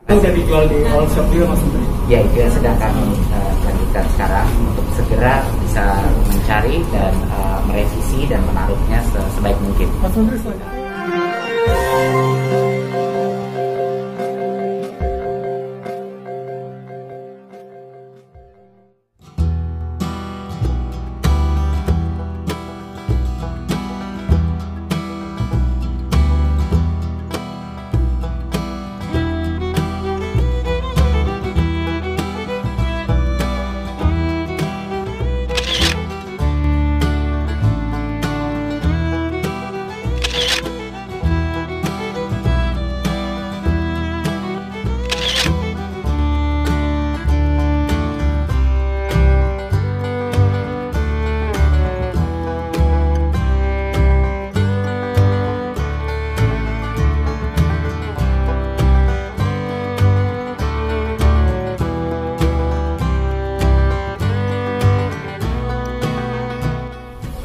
Sudah dijual di all shop juga Mas Menteri? Ya, itu yang sedang kami lanjutkan sekarang untuk segera bisa mencari dan merevisi dan menaruhnya sebaik mungkin. Mas Menteri selanjutnya.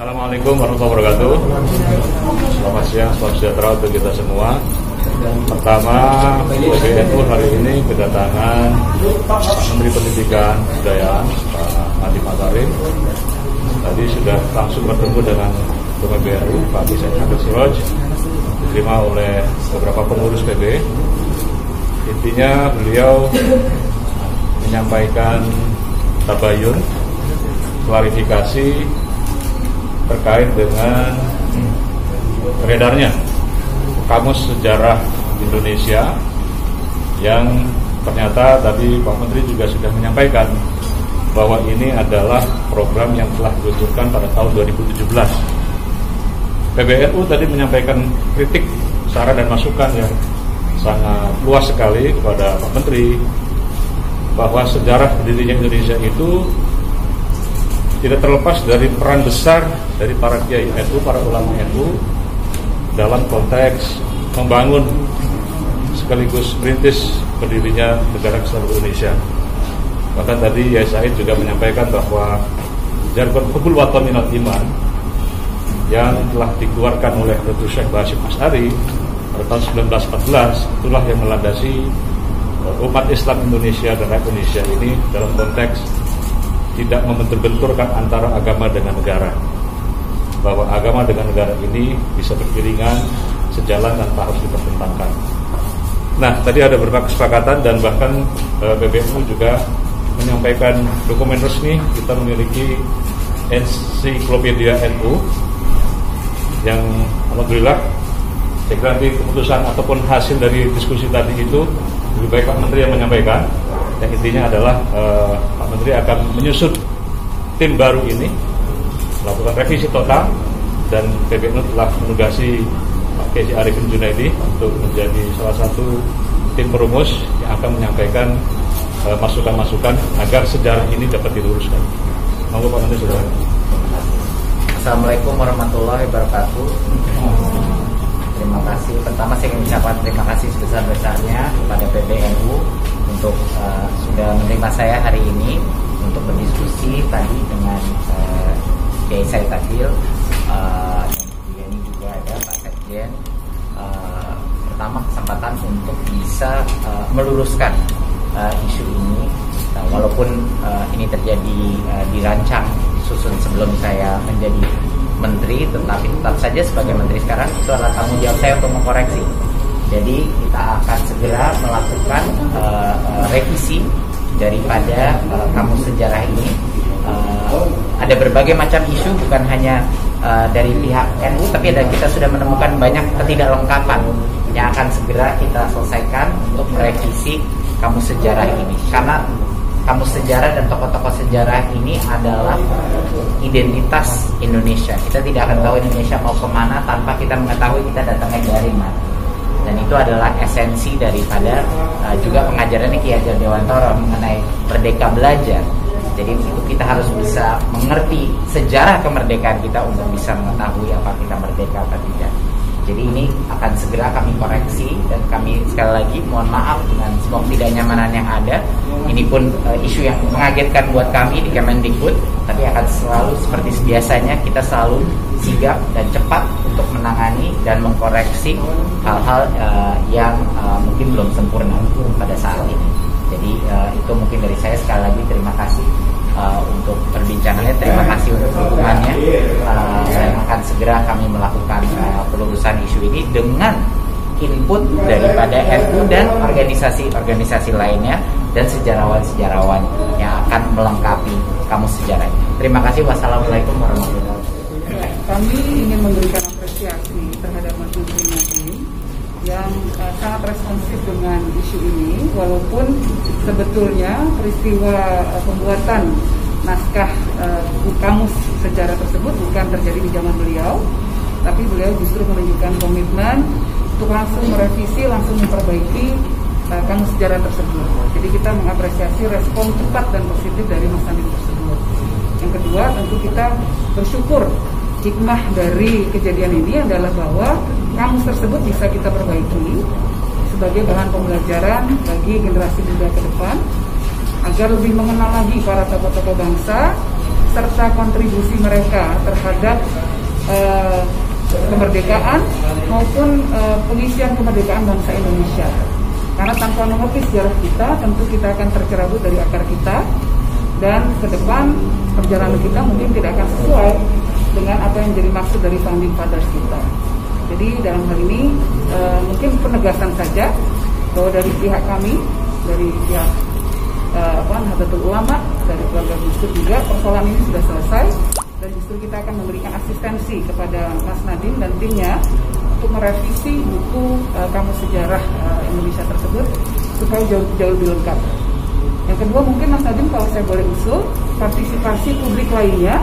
Assalamualaikum warahmatullahi wabarakatuh. Selamat siang, selamat sejahtera untuk kita semua. Pertama, PBNU hari ini kedatangan Menteri Pendidikan Kebudayaan Pak Nadiem Makarim. Tadi sudah langsung bertemu dengan Ketua PBNU Pak Said Akil Siraj, diterima oleh beberapa pengurus PB. Intinya beliau menyampaikan tabayun, klarifikasi terkait dengan beredarnya Kamus Sejarah Indonesia yang ternyata tadi Pak Menteri juga sudah menyampaikan bahwa ini adalah program yang telah diluncurkan pada tahun 2017. PBNU tadi menyampaikan kritik, saran dan masukan yang sangat luas sekali kepada Pak Menteri bahwa sejarah berdirinya Indonesia itu tidak terlepas dari peran besar dari para kiai NU, para ulama NU dalam konteks membangun sekaligus merintis berdirinya negara kesatuan Indonesia. Bahkan tadi Yai Said juga menyampaikan bahwa jargon Hubul Waton Minal Iman yang telah dikeluarkan oleh Dr. Syekh Bashir Asy'ari pada tahun 1914 itulah yang melandasi umat Islam Indonesia dan rakyat Indonesia ini dalam konteks tidak membentur-benturkan antara agama dengan negara, bahwa agama dengan negara ini bisa beriringan, sejalan tanpa harus dipertentangkan. Nah, tadi ada beberapa kesepakatan dan bahkan PBNU juga menyampaikan dokumen resmi. Kita memiliki ensiklopedia NU yang alhamdulillah saya kira nanti keputusan ataupun hasil dari diskusi tadi itu lebih baik Pak Menteri yang menyampaikan. Yang intinya adalah Pak Menteri akan menyusun tim baru ini, melakukan revisi total, dan PBNU telah menugasi Pak Kiai Arifin Junaidi untuk menjadi salah satu tim perumus yang akan menyampaikan masukan-masukan agar sejarah ini dapat diluruskan. Monggo Pak Menteri, sudah. Assalamualaikum warahmatullahi wabarakatuh. Terima kasih. Pertama saya ingin mengucapkan terima kasih sebesar-besarnya kepada PBNU untuk sudah menerima saya hari ini untuk berdiskusi tadi dengan Kiai Said Akil, dan ini juga ada Pak Sekjen. Pertama kesempatan untuk bisa meluruskan isu ini, walaupun ini terjadi dirancang disusun sebelum saya menjadi menteri, tetapi tetap saja sebagai menteri sekarang itu adalah tanggung jawab saya untuk mengkoreksi. Jadi kita akan segera melakukan revisi daripada kamus sejarah ini. Ada berbagai macam isu, bukan hanya dari pihak NU, tapi kita sudah menemukan banyak ketidaklengkapan yang akan segera kita selesaikan untuk merevisi kamus sejarah ini. Karena kamus sejarah dan tokoh-tokoh sejarah ini adalah identitas Indonesia. Kita tidak akan tahu Indonesia mau kemana tanpa kita mengetahui kita datangnya dari mana. Dan itu adalah esensi daripada juga pengajarannya Ki Hajar Dewantara mengenai Merdeka Belajar. Jadi itu kita harus bisa mengerti sejarah kemerdekaan kita untuk bisa mengetahui apa kita merdeka atau tidak. Jadi ini akan segera kami koreksi, dan kami sekali lagi mohon maaf dengan semua ketidaknyamanan yang ada. Ini pun isu yang mengagetkan buat kami di Kemendikbud, tapi akan selalu seperti biasanya kita selalu sigap dan cepat untuk menangani dan mengkoreksi hal-hal yang mungkin belum sempurna pada saat ini dengan input daripada NU dan organisasi-organisasi lainnya dan sejarawan-sejarawan yang akan melengkapi kamus sejarah. Terima kasih. Wassalamualaikum warahmatullahi wabarakatuh. Kami ingin memberikan apresiasi terhadap Mas Menteri Nadiem yang sangat responsif dengan isu ini, walaupun sebetulnya peristiwa pembuatan naskah kamus sejarah tersebut bukan terjadi di zaman beliau, tapi beliau justru menunjukkan komitmen untuk langsung merevisi, langsung memperbaiki kamus sejarah tersebut. Jadi kita mengapresiasi respon cepat dan positif dari Mas Nadiem tersebut. Yang kedua, tentu kita bersyukur hikmah dari kejadian ini adalah bahwa kamus tersebut bisa kita perbaiki sebagai bahan pembelajaran bagi generasi muda ke depan agar lebih mengenal lagi para tokoh-tokoh bangsa serta kontribusi mereka terhadap kemerdekaan maupun pengisian kemerdekaan bangsa Indonesia. Karena tanpa mengerti sejarah kita, tentu kita akan tercerabut dari akar kita, dan ke depan perjalanan kita mungkin tidak akan sesuai dengan apa yang jadi maksud dari founding fathers kita. Jadi dalam hal ini mungkin penegasan saja bahwa dari pihak kami, dari pihak Nahdlatul Ulama, dari keluarga Gus Dur juga, persoalan ini sudah selesai, dan justru kita akan memberikan asistensi kepada Mas Nadiem dan timnya untuk merevisi buku kamus sejarah Indonesia tersebut supaya jauh lebih lengkap. Yang kedua, mungkin Mas Nadiem kalau saya boleh usul, partisipasi publik lainnya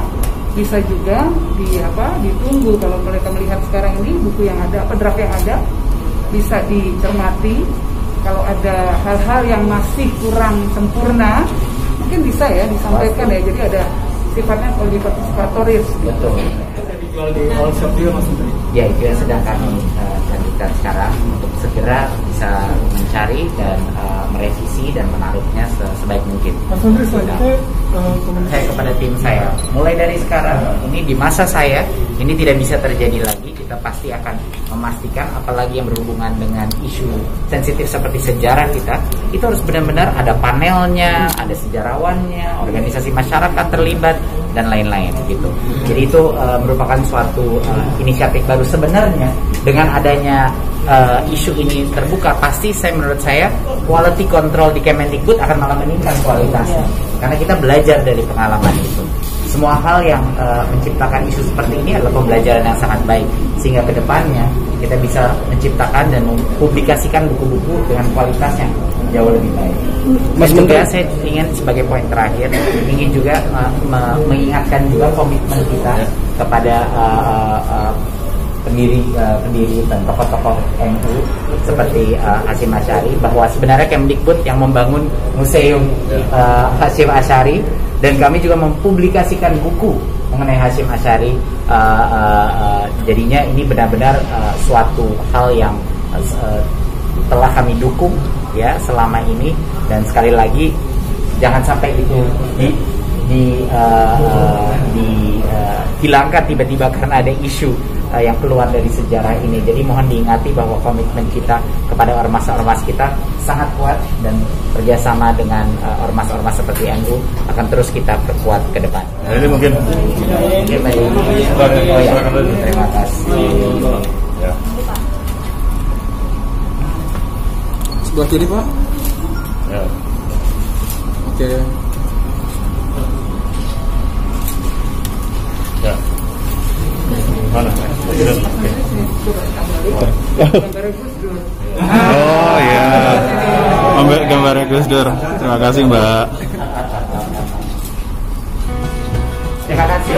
bisa juga ditunggu. Kalau mereka melihat sekarang ini buku yang ada, draft yang ada, bisa dicermati. Kalau ada hal-hal yang masih kurang sempurna, mungkin bisa ya disampaikan ya. Jadi ada sifatnya lebih partisipatoris. Betul. Dijual di all shop juga Mas Menteri. Ya, itu yang sedang kami lanjutkan sekarang untuk segera bisa mencari dan merevisi dan menariknya sebaik mungkin. Mas Menteri, selanjutnya Saya kepada tim saya, mulai dari sekarang ini di masa saya ini tidak bisa terjadi lagi. Kita pasti akan memastikan, apalagi yang berhubungan dengan isu sensitif seperti sejarah kita, itu harus benar-benar ada panelnya, ada sejarawannya, organisasi masyarakat terlibat dan lain-lain gitu. Jadi itu merupakan suatu inisiatif baru sebenarnya. Dengan adanya isu ini terbuka, pasti menurut saya quality control di Kemendikbud akan malah meningkat kualitasnya, karena kita belajar dari pengalaman itu. Semua hal yang menciptakan isu seperti ini adalah pembelajaran yang sangat baik, sehingga kedepannya kita bisa menciptakan dan mempublikasikan buku-buku dengan kualitas yang jauh lebih baik. Mas juga saya ingin sebagai poin terakhir ingin juga mengingatkan juga komitmen kita kepada pendiri dan tokoh-tokoh NU seperti Hasyim Asy'ari, bahwa sebenarnya Kemdikbud yang membangun museum Hasyim Asy'ari, dan kami juga mempublikasikan buku mengenai Hasyim Asy'ari. Jadinya ini benar-benar suatu hal yang telah kami dukung ya selama ini, dan sekali lagi jangan sampai itu dihilangkan tiba-tiba karena ada isu yang keluar dari sejarah ini. Jadi mohon diingati bahwa komitmen kita kepada ormas-ormas kita sangat kuat, dan kerjasama dengan ormas-ormas seperti NU akan terus kita perkuat ke depan. Ini mungkin Terima kasih. Ya. Sebelah kiri Pak. Ya. Oke. Ya. Mana? Oh ya, ambil gambarnya Gus Dur. Terima kasih Mbak. Terima kasih.